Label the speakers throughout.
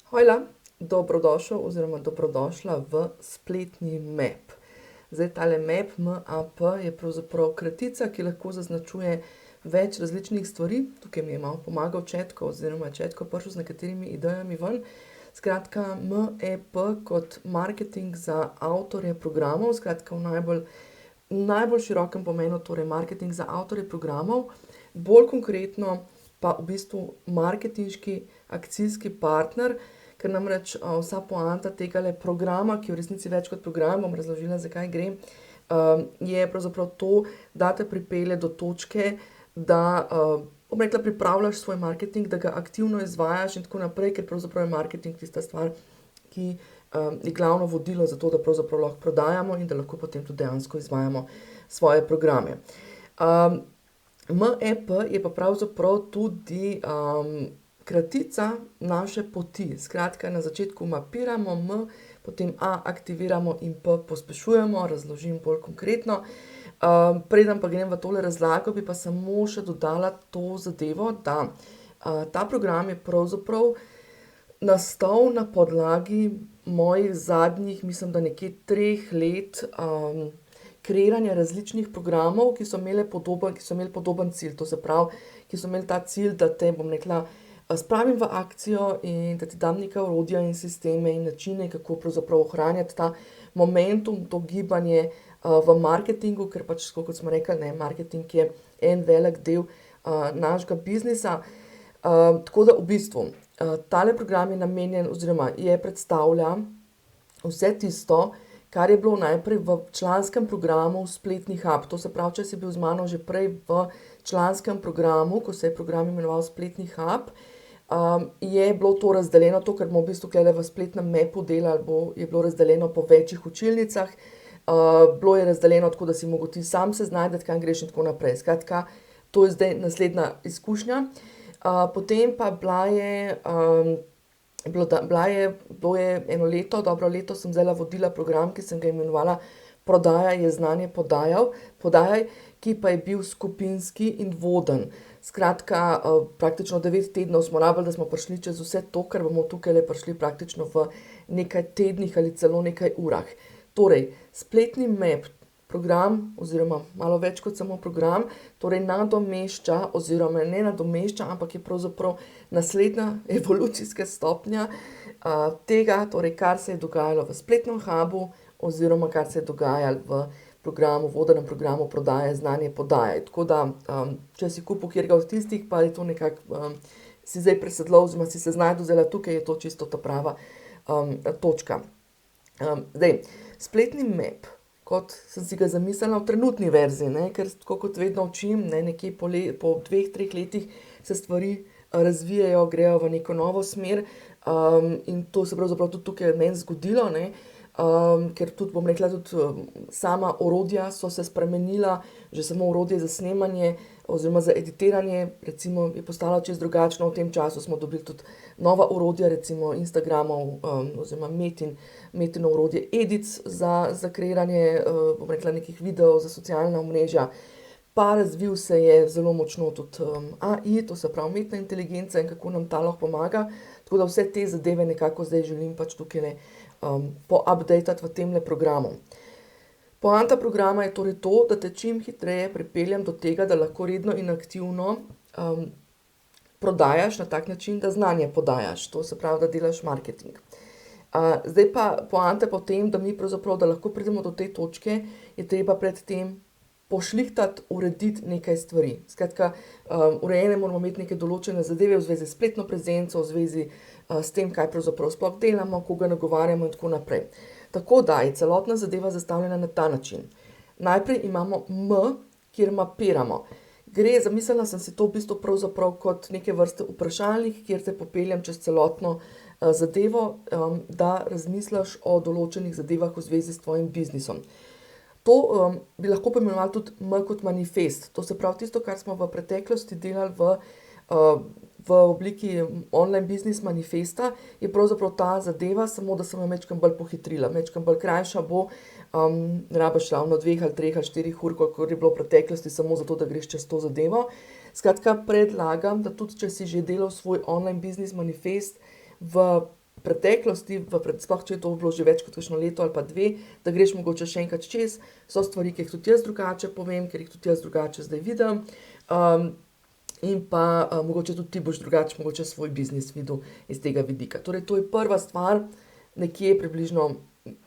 Speaker 1: Hojla, dobrodošel oziroma dobrodošla v spletni map. Zdaj, tale map, MAP, je pravzaprav kratica, ki lahko zaznačuje več različnih stvari. Tukaj mi je malo pomagal Četko oziroma Četko prišel z nekaterimi idejami ven. Skratka, MEP kot marketing za avtorje programov, skratka v najbolj širokem pomenu, torej marketing za avtorje programov, bolj konkretno pa v bistvu marketinški akcijski partner, ker namreč vsa poanta tegale programa, ki je v resnici več kot program, bom razložila, zakaj gre, je pravzaprav to, da te pripelje do točke, da bom rekla, pripravljaš svoj marketing, da ga aktivno izvajaš in tako naprej, ker pravzaprav je marketing tista stvar, ki je glavno vodilo za to, da pravzaprav lahko prodajamo in da lahko potem tudi dejansko izvajamo svoje programe. MEP je pa pravzaprav tudi kratica naše poti. Skratka, na začetku mapiramo M, potem A aktiviramo in P pospešujemo, razložim bolj konkretno. Preden pa grem v tole razlago, bi pa samo še dodala to zadevo, da ta program je pravzaprav nastal na podlagi mojih zadnjih, mislim, da nekje 3 let kreiranja različnih programov, ki so imeli podoben cilj. To se pravi, ki so imeli ta cilj, da te, bom rekla, spravim v akcijo in da ti dam neka orodja in sisteme in načine, kako pravzaprav ohranjati ta momentum, to gibanje v marketingu, ker pač, kot smo rekli, ne, marketing je en velik del našega biznisa. Tako da v bistvu tale program je namenjen oziroma predstavlja vse tisto, kar je bilo najprej v članskem programu Spletni hub. To se pravi, če si bil z mano že prej v članskem programu, ko se je program imenoval Spletni hub, je bilo to razdeljeno, to, kar bomo v bistvu tukaj v spletnem mapu delali, je bilo razdeljeno po večjih učilnicah. Bilo je razdeljeno tako, da si mogel ti sam se znajti, kam greš in tako naprej. Skratka, to je zdaj naslednja izkušnja. Potem pa bilo je eno leto, dobro leto sem zdaj vodila program, ki sem ga imenovala Prodajaj je znanje podajaj, ki pa je bil skupinski in voden. Skratka, praktično 9 tednov smo rabili, da smo prišli čez vse to, kar bomo tukaj prišli praktično v nekaj tednih ali celo nekaj urah. Torej, spletni map program oziroma malo več kot samo program, torej nadomešča oziroma ne nadomešča, ampak je pravzaprav naslednja evolucijska stopnja tega, torej kar se je dogajalo v spletnem hubu oziroma kar se je dogajalo v programu, vodenem programu Prodaje znanje podajaj. Tako da, če si kupil katerega od tistih, pa je to nekako si zdaj presedlal oziroma si se znašel zdaj tukaj, je to čisto ta prava točka. Zdaj, spletni map, kot sem si ga zamislila v trenutni verziji, ne, ker tako kot vedno učim, ne, nekje po 2-3 letih se stvari razvijajo, grejo v neko novo smer, in to se pravzaprav tudi tukaj meni zgodilo, ne, ker tudi, bom rekla, tudi sama orodja so se spremenila, že samo orodje za snemanje oziroma za editiranje, recimo, je postalo čisto drugačno. V tem času smo dobili tudi nova orodja, recimo Instagramov oziroma Metino orodje Edic za kreiranje, bom rekla, nekih videov za socialna omrežja. Pa razvil se je zelo močno tudi AI, to se pravi umetna inteligenca in kako nam ta lahko pomaga. Tako da vse te zadeve nekako zdaj želim pač tukaj poupdatati v temle programu. Poanta programa je torej to, da te čim hitreje pripeljem do tega, da lahko redno in aktivno prodajaš na tak način, da znanje podajaš. To se pravi, da delaš marketing. Zdaj pa poanta pa v tem, da mi pravzaprav, da lahko pridemo do te točke, je treba pred tem pošlihtati, urediti nekaj stvari. Skratka, urejene moramo imeti neke določene zadeve v zvezi s spletno prezenco, v zvezi s tem, kaj pravzaprav sploh delamo, koga nagovarjamo in tako naprej. Tako da je celotna zadeva zastavljena na ta način. Najprej imamo M, kjer mapiramo. Zamislila sem si to v bistvu pravzaprav kot neke vrste vprašalnik, kjer te popeljem čez celotno zadevo, da razmisliš o določenih zadevah v zvezi s tvojim biznisom. To bi lahko poimenovali tudi M kot manifest. To se pravi, tisto, kar smo v preteklosti delali v obliki online biznis manifesta, je pravzaprav ta zadeva, samo da sem jo majčkeno bolj pohitrila, majčkeno bolj krajša bo, ne rabiš ravno 2 ali 3 ali 4 ur, kolikor je bilo v preteklosti, samo zato, da greš čez to zadevo. Skratka, predlagam, da tudi, če si že delal svoj online biznis manifest v preteklosti, sploh če je to bilo že več kot kakšno leto ali pa dve, da greš mogoče še enkrat čez, so stvari, ki jih tudi jaz drugače povem, ker jih tudi jaz drugače zdaj vidim. In pa mogoče tudi ti boš drugače mogoče svoj biznis videl iz tega vidika. Torej, to je prva stvar, nekje približno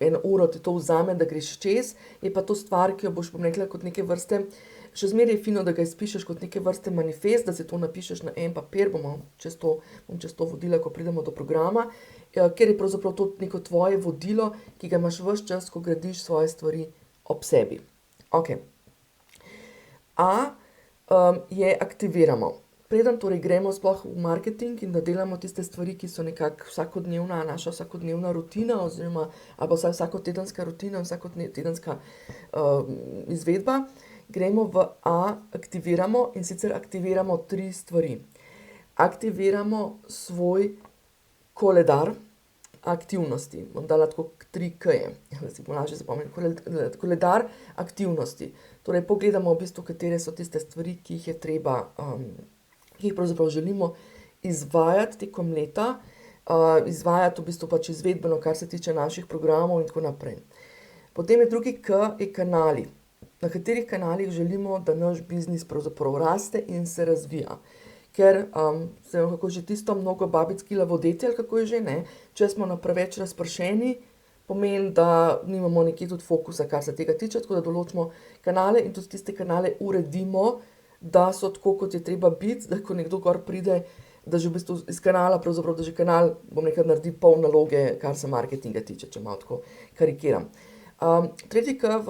Speaker 1: 1 uro ti to vzame, da greš čez, je pa to stvar, ki jo boš, bom rekla, kot neke vrste, še zmeraj je fino, da ga izpišeš kot neke vrste manifest, da si to napišeš na en papir, bom čez to vodila, ko pridemo do programa, ker je pravzaprav to neko tvoje vodilo, ki ga imaš ves čas, ko gradiš svoje stvari ob sebi. Ok. Je aktiviramo. Preden torej gremo sploh v marketing in da delamo tiste stvari, ki so nekako naša vsakodnevna rutina, oziroma ali pa vsaj vsakotedenska rutina, vsakotedenska izvedba, gremo v aktiviramo, in sicer aktiviramo 3 stvari. Aktiviramo svoj koledar aktivnosti. Bom dala tako 3 K-je, da si bom lažje zapomnila. Koledar aktivnosti. Torej, pogledamo v bistvu, katere so tiste stvari, ki jih je treba, ki jih pravzaprav želimo izvajati tekom leta, izvajati v bistvu pač izvedbeno, kar se tiče naših programov in tako naprej. Potem je drugi K, je kanali. Na katerih kanalih želimo, da naš biznis pravzaprav raste in se razvija. Ker se kako že tisto mnogo babic kila vodeti, ali kako je že, ne, če smo na preveč razpršeni, pomeni, da nimamo nekje tudi fokusa, kar se tega tiče, tako da določimo kanale in tudi tiste kanale uredimo, da so tako, kot je treba biti, da ko nekdo gor pride, da že v bistvu iz kanala, pravzaprav, da že kanal, bom nekaj naredi pol naloge, kar se marketinga tiče, če malo tako karikiram. Tretji K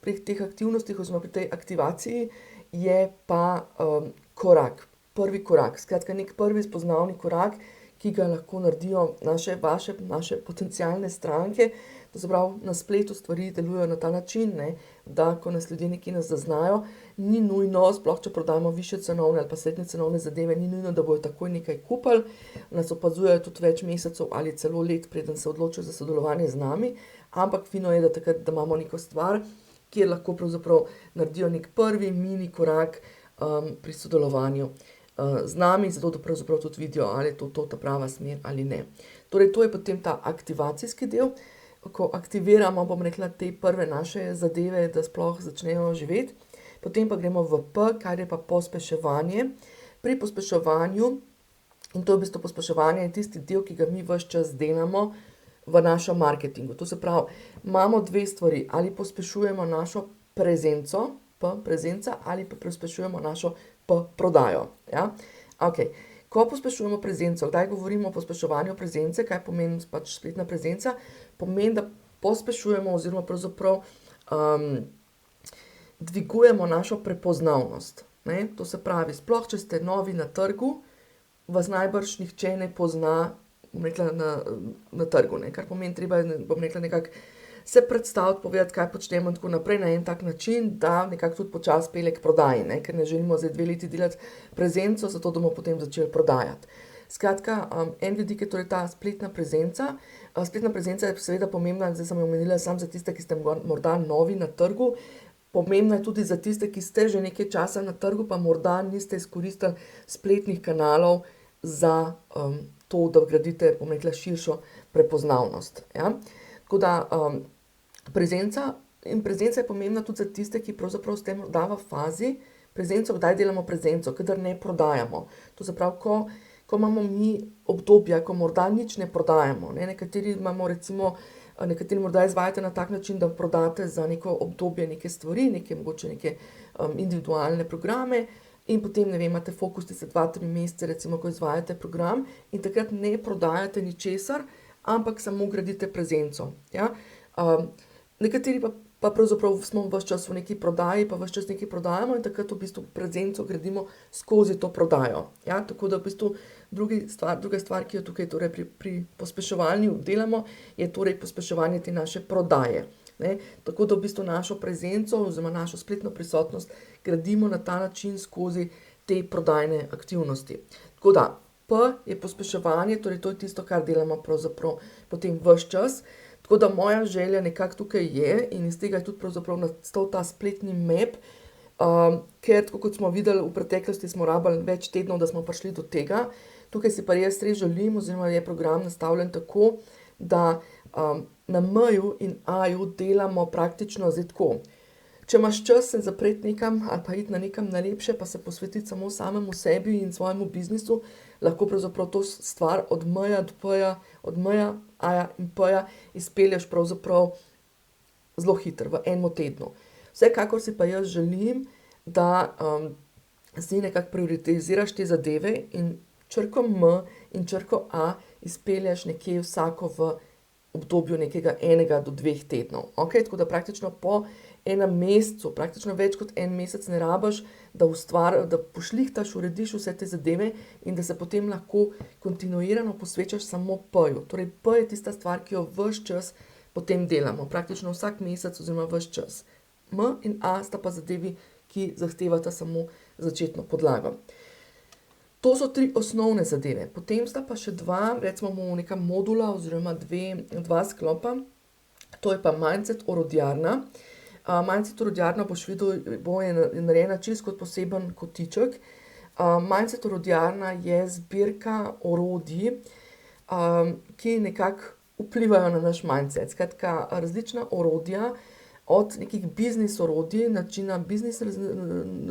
Speaker 1: pri teh aktivnostih oziroma pri tej aktivaciji je pa korak. Prvi korak, skratka nek prvi spoznavni korak, ki ga lahko naredijo naše potencialne stranke. To se pravi, na spletu stvari delujejo na ta način, ne, da ko nas ljudje nekje nas zaznajo, ni nujno, sploh če prodajamo višje cenovne ali pa srednje cenovne zadeve, ni nujno, da bojo takoj nekaj kupili, nas opazujejo tudi več mesecev ali celo let, preden se odločijo za sodelovanje z nami, ampak fino je, da takrat, da imamo neko stvar, kjer lahko pravzaprav naredijo nek prvi mini korak pri sodelovanju z nami, zato da pravzaprav tudi vidijo, ali je to ta prava smer ali ne. Torej, to je potem ta aktivacijski del, ko aktiviramo, bom rekla, te prve naše zadeve, da sploh začnejo živeti. Potem pa gremo v P, kar je pa pospeševanje. Pri pospeševanju, in to je v bistvu pospeševanje, je tisti del, ki ga mi ves čas delamo v našem marketingu. To se pravi, imamo 2 stvari, ali pospešujemo našo prezenco, P, prezenca, ali pa pospešujemo našo P, prodajo. Ja? Ok. Ko pospešujemo prezenco, kdaj govorimo o pospeševanju prezence, kaj pomeni pač spletna prezenca, pomeni, da pospešujemo oziroma pravzaprav dvigujemo našo prepoznavnost. Ne? To se pravi, sploh če ste novi na trgu, vas najbrž nihče ne pozna, bom rekla, na trgu, ne? Kar pomeni, treba je, bom rekla, nekako se predstaviti, povedati, kaj počnemo in tako naprej na en tak način, da nekako tudi počasi pelje k prodaji, ne? Ker ne želimo zdaj 2 leti delati prezenco, zato da bomo potem začeli prodajati. Skratka, en vidik je torej ta spletna prezenca. Spletna prezenca je seveda pomembna, zdaj sem jo omenila samo za tiste, ki ste morda novi na trgu, pomembna je tudi za tiste, ki ste že nekaj časa na trgu, pa morda niste izkoristili spletnih kanalov za to, da gradite, bom rekla, širšo prepoznavnost. Ja? Tako da prezenca je pomembna tudi za tiste, ki pravzaprav ste morda v fazi prezenco, kdaj delamo prezenco, kadar ne prodajamo. To se pravi, ko imamo mi obdobja, ko morda nič ne prodajamo, ne? Nekateri morda izvajate na tak način, da prodate za neko obdobje neke stvari, mogoče neke individualne programe in potem, ne vem, imate fokus tiste 2-3 mesece, recimo, ko izvajate program in takrat ne prodajate ničesar, ampak samo gradite prezenco. Ja? Nekateri pa pravzaprav smo ves čas v neki prodaji, pa ves čas nekaj prodajamo in takrat v bistvu prezenco gradimo skozi to prodajo. Ja? Tako da v bistvu druga stvar, ki jo tukaj torej pri pospeševanju delamo, je torej pospeševanje te naše prodaje. Ne? Tako da v bistvu našo prezenco oziroma našo spletno prisotnost gradimo na ta način skozi te prodajne aktivnosti. Tako da P je pospeševanje, torej to je tisto, kar delamo pravzaprav potem ves čas. Tako da moja želja nekako tukaj je in iz tega je tudi pravzaprav nastal ta spletni map, ker tako kot smo videli, v preteklosti smo rabili več tednov, da smo prišli do tega. Tukaj si pa res želim, oziroma je program nastavljen tako, da na M-ju in A-ju delamo praktično zdaj tako. Če imaš čas se zapreti nekam ali pa iti na nekam najlepše, pa se posvetiti samo samemu sebi in svojemu biznisu, lahko pravzaprav to stvar od M-ja do P-ja, od M-ja, A-ja in P-ja izpelješ pravzaprav zelo hitro, v enem tednu. Vsekakor si pa jaz želim, da si nekako prioritiziraš te zadeve in črko M in črko A izpelješ nekje vsako v obdobju nekega 1 do 2 tednov. Okay? Tako da praktično po enem mesecu, praktično več kot en mesec ne rabiš, da pošlihtaš, urediš vse te zadeve in da se potem lahko kontinuirano posvečaš samo P-ju. Torej P je tista stvar, ki jo ves čas potem delamo, praktično vsak mesec oziroma ves čas. M in A sta pa zadevi, ki zahtevata samo začetno podlago. To so 3 osnovne zadeve. Potem sta pa še 2, recimo neka modula oziroma 2 sklopa. To je pa Mindset orodjarna. Mindset orodjarna boš videl, je narejena čisto kot poseben kotiček. Mindset orodjarna je zbirka orodij, ki nekako vplivajo na naš mindset. Skratka, različna orodja, od nekih biznis orodij, načina biznis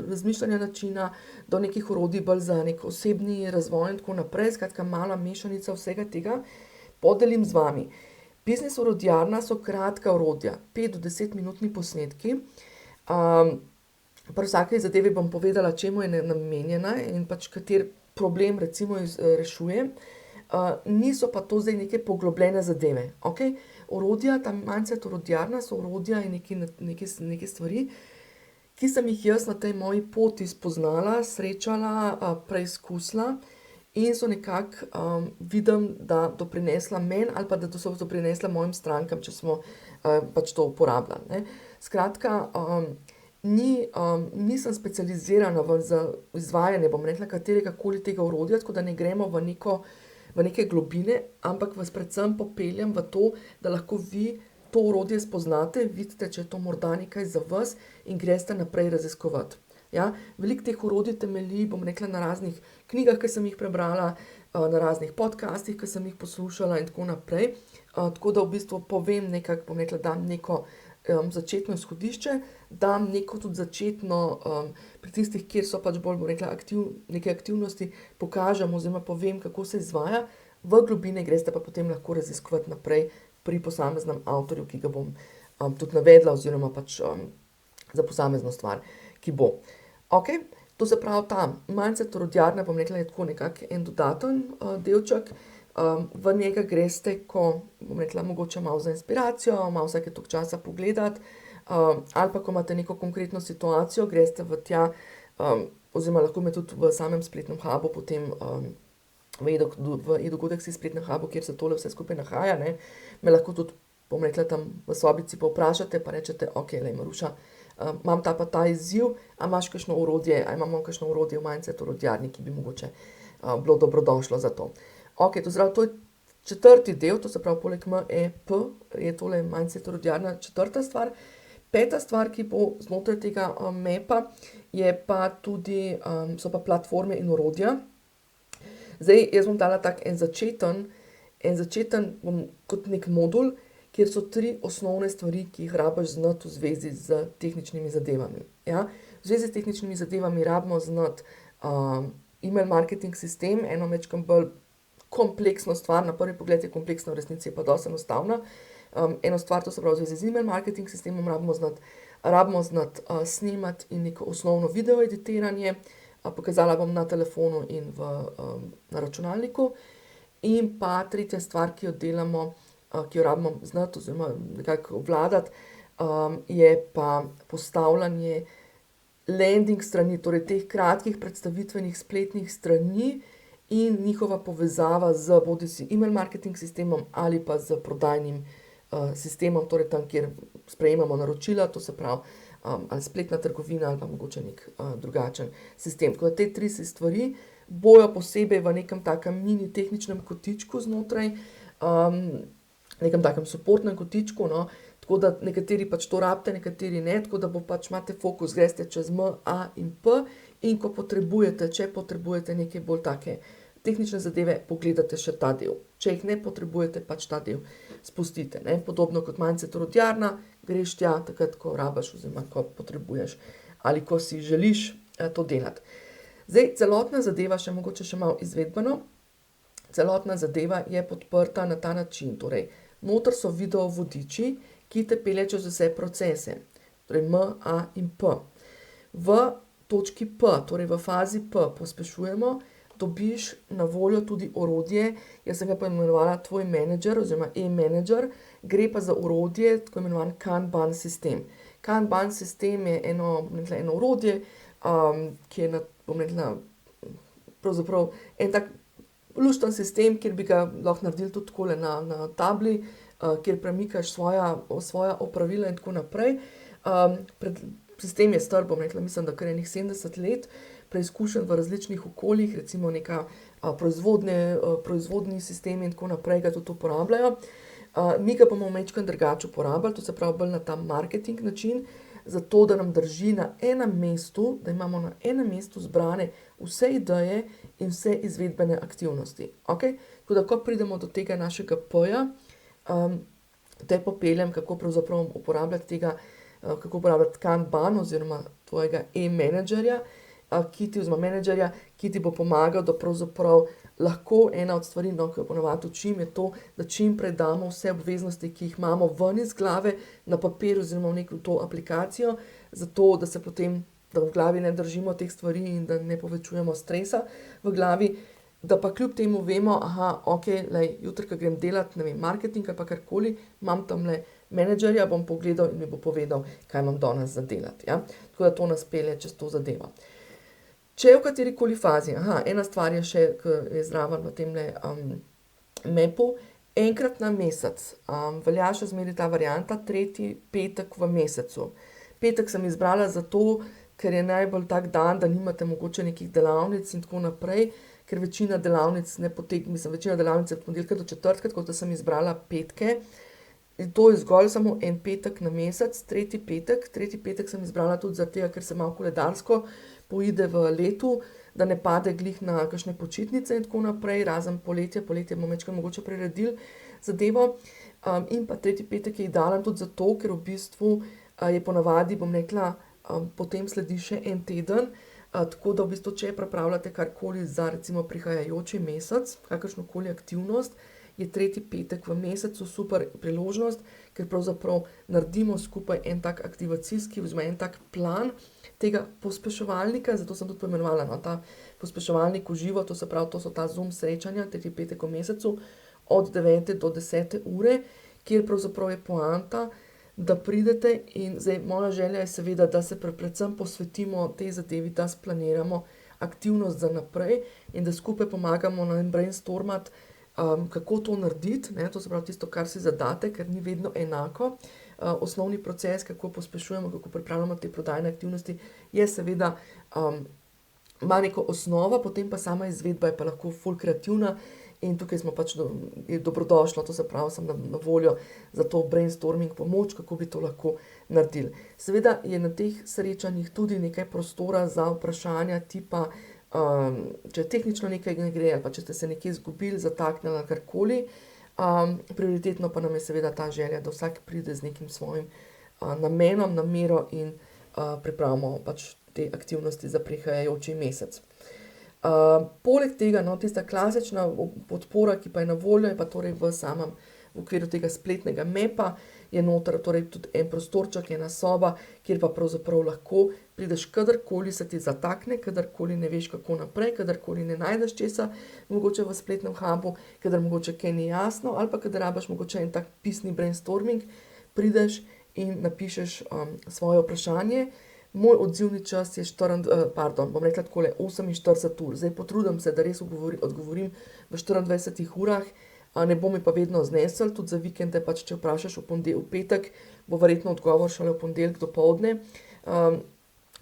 Speaker 1: razmišljanja načina, do nekih orodij bolj za nek osebni razvoj in tako naprej. Skratka, mala mešanica vsega tega podelim z vami. Biznis orodjarna so kratka orodja, 5 do 10 minutni posnetki. Pri vsaki zadevi bom povedala, čemu je namenjena in pač kater problem recimo rešuje. Niso pa to zdaj neke poglobljene zadeve. Okay? Orodja, ta Mindset orodjarna so orodja in neke stvari, ki sem jih jaz na tej moji poti spoznala, srečala, preizkusila in so nekako vidim, da doprinesla meni ali pa da so doprinesla mojim strankam, če smo pač to uporabljali. Ne? Skratka, nisem specializirana za izvajanje, bom rekla, katerega koli tega orodja, tako da ne gremo v neke globine, ampak vas predvsem popeljem v to, da lahko vi to orodje spoznate, vidite, če je to morda nekaj za vas in greste naprej raziskovati. Ja? Veliko teh orodij temelji, bom rekla, na raznih knjigah, ki sem jih prebrala, na raznih podcastih, ki sem jih poslušala in tako naprej. Tako da v bistvu povem nekako, bom rekla, dam neko začetno izhodišče, dam neko tudi začetno, pri tistih, kjer so pač bolj, bom rekla, neke aktivnosti, pokažem oziroma povem, kako se izvaja, v globine greste pa potem lahko raziskovati naprej pri posameznem avtorju, ki ga bom tudi navedla oziroma pač za posamezno stvar, ki bo. Ok, to se pravi ta Mindset orodjarna, bom rekla, je tako nekako en dodaten delček. V njega greste, ko, bom rekla, mogoče malo za inspiracijo, malo vsake toliko časa pogledati, ali pa ko imate neko konkretno situacijo, greste v tja, oziroma lahko me tudi v samem spletnem hubu, potem v e-dogodek-si spletnem hubu, kjer se tole vse skupaj nahaja, ne, me lahko tudi, bom rekla, tam v sobici povprašate, pa rečete, ok, lej Maruša, imam ta pa ta izziv, a imaš kakšno orodje, a imamo kakšno orodje v Mindset orodjarni, ki bi mogoče bilo dobrodošlo za to. Ok, to je 4. del, to se pravi poleg M, E, P, je tole Mindset orodjarna 4. stvar. 5. stvar, ki bo znotraj tega mapa, je pa tudi, so pa platforme in orodja. Zdaj, jaz bom dala tak en začeten bom kot nek modul, kjer so 3 osnovne stvari, ki jih rabiš znati v zvezi z tehničnimi zadevami. Ja? V zvezi s tehničnimi zadevami rabimo znati email marketing sistem, eno majčkeno bolj kompleksno stvar, na prvi pogled je kompleksna, v resnici je pa dosti enostavna. Eno stvar, to se pravi v zvezi z email marketing sistemom, rabimo znati snemati in neko osnovno video editiranje, pokazala bom na telefonu in na računalniku. In pa 3. stvar, ki jo delamo, ki jo rabimo znati oziroma nekako obvladati, je pa postavljanje landing strani, torej teh kratkih predstavitvenih spletnih strani in njihova povezava z bodisi email marketing sistemom ali pa z prodajnim sistemom, torej tam, kjer sprejemamo naročila, to se pravi ali spletna trgovina ali pa mogoče nek drugačen sistem. Tako da te 3 stvari bojo posebej v nekem takem mini tehničnem kotičku znotraj, nekem takem suportnem kotičku, no, tako da nekateri pač to rabite, nekateri ne, tako da bo pač imate fokus, greste čez M, A in P in ko potrebujete, če potrebujete neke bolj take tehnične zadeve, pogledate še ta del. Če jih ne potrebujete, pač ta del spustite. Ne? Podobno kot mindset orodjarna, greš tja takrat, ko rabaš oziroma ko potrebuješ ali ko si želiš to delati. Zdaj, celotna zadeva, mogoče še malo izvedbeno, celotna zadeva je podprta na ta način. Torej, noter so video vodiči, ki te pelje čez vse procese. Torej, M, A in P. V točki P, torej v fazi P, pospešujemo, dobiš na voljo tudi orodje, jaz sem ga poimenovala tvoj menedžer oziroma e-menedžer, gre pa za orodje, tako imenovan Kanban sistem. Kanban sistem je eno orodje, ki je pravzaprav en tak lušten sistem, kjer bi ga lahko naredili tudi takole na tabli, kjer premikaš svoja opravila in tako naprej. Sistem je star, mislim, da kar enih 70 let, preizkušen v različnih okoljih, recimo neka proizvodni sistemi in tako naprej ga tudi uporabljajo. Mi ga bomo majčkeno drugače uporabljali, to se pravi bolj na ta marketing način, zato da nam drži na enem mestu, da imamo na enem mestu zbrane vse ideje in vse izvedbene aktivnosti. Okay? Tako da, ko pridemo do tega našega P-ja, te popeljem, kako pravzaprav uporabljati tega, kako uporabljati Kanban oziroma tvojega e-menedžerja, ki ti bo pomagal, da pravzaprav lahko ena od stvari, ki jo ponavadi učim, je to, da čim prej damo vse obveznosti, ki jih imamo ven iz glave, na papir oziroma v neko to aplikacijo, zato da se potem, da v glavi ne držimo teh stvari in da ne povečujemo stresa v glavi, da pa kljub temu vemo, jutri, ko grem delati, ne vem, marketing ali pa karkoli, imam tamle menedžerja, bom pogledal in mi bo povedal, kaj imam danes za delati. Ja? Tako da to nas pelje čez to zadevo. Če je v katerikoli fazi, ena stvar je še, ki je zraven v temle mapu, enkrat na mesec, velja še zmeraj ta varianta, 3. petek v mesecu. Petek sem izbrala zato, ker je najbolj tak dan, da nimate mogoče nekih delavnic in tako naprej, ker večina delavnic večina delavnic je od ponedeljka do četrtka, tako da sem izbrala petke. In to je zgolj samo en petek na mesec, 3. petek. 3. petek sem izbrala tudi zaradi tega, ker se malo koledarsko poide v letu, da ne pade glih na kakšne počitnice in tako naprej, razen poletje bomo večkrat mogoče priredili zadevo. In pa 3. petek je idealen tudi zato, ker v bistvu je ponavadi, potem sledi še en teden, tako da v bistvu, če pripravljate karkoli za recimo prihajajoči mesec, kakršnokoli aktivnost, je 3. petek v mesecu super priložnost, ker pravzaprav naredimo skupaj en tak aktivacijski oziroma en tak plan tega pospeševalnika, zato sem tudi poimenovala ta pospeševalnik v živo, to se pravi, to so ta Zoom srečanja, 3. petek v mesecu, od 9. do 10. ure, kjer pravzaprav je poanta, da pridete in zdaj moja želja je seveda, da se predvsem posvetimo tej zadevi, da splaniramo aktivnost za naprej in da skupaj pomagamo brainstormati, kako to narediti, ne? To se pravi tisto, kar si zadate, ker ni vedno enako. Osnovni proces, kako pospešujemo, kako pripravljamo te prodajne aktivnosti, je seveda, ima neko osnovo, potem pa sama izvedba je pa lahko ful kreativna in tukaj smo pač je dobrodošlo, to se pravi, sem na voljo za to brainstorming pomoč, kako bi to lahko naredili. Seveda je na teh srečanjih tudi nekaj prostora za vprašanja tipa, če tehnično nekaj ne gre ali pa če ste se nekje izgubili, zataknili ali karkoli. Prioritetno pa nam je seveda ta želja, da vsak pride z nekim svojim namenom, namero in pripravimo pač te aktivnosti za prihajajoči mesec. Poleg tega, tista klasična podpora, ki pa je na voljo, je pa torej v okviru tega spletnega mapa, je noter torej tudi en prostorček, ena soba, kjer pa pravzaprav lahko prideš, kadarkoli se ti zatakne, kadarkoli ne veš, kako naprej, kadarkoli ne najdeš česa, mogoče v spletnem hubu, kadar mogoče kaj ni jasno, ali pa kadar rabiš mogoče en tak pisni brainstorming, prideš in napišeš svoje vprašanje. Moj odzivni čas je 48 ur. Zdaj potrudim se, da res odgovorim v 24 urah, ne bo mi pa vedno znesel, tudi za vikende, pač če vprašaš v petek, bo verjetno odgovor šele v ponedeljek dopoldne.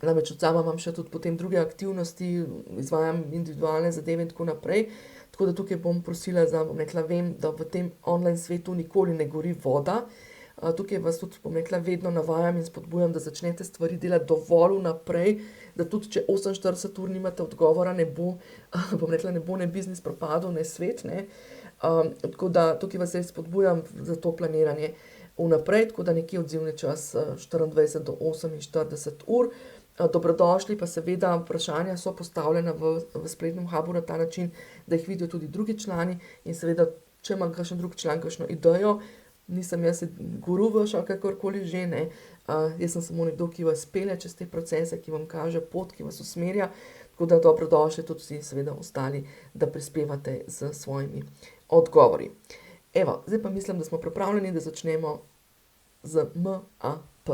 Speaker 1: Namreč od sama imam še tudi potem druge aktivnosti, izvajam individualne zadeve in tako naprej, tako da tukaj bom prosila vem, da v tem online svetu nikoli ne gori voda. Tukaj vas tudi, vedno navajam in spodbujam, da začnete stvari delati dovolj vnaprej, da tudi če 48 ur nimate odgovora, ne bo, bom rekla, ne bo ne biznis propadel, ne svet, ne. Tako da tukaj vas res spodbujam za to planiranje vnaprej, tako da nekje odzivni čas 24 do 48 ur. Dobrodošli pa seveda vprašanja so postavljena v spletnem hubu na ta način, da jih vidijo tudi drugi člani in seveda, če ima kakšen drug član kakšno idejo, nisem jaz guru vaš ali kakorkoli že, ne. Jaz sem samo nekdo, ki vas pelje čez te procese, ki vam kaže pot, ki vas usmerja, tako da dobrodošli tudi vsi seveda ostali, da prispevate s svojimi odgovori. Evo, zdaj pa mislim, da smo pripravljeni, da začnemo z MAP.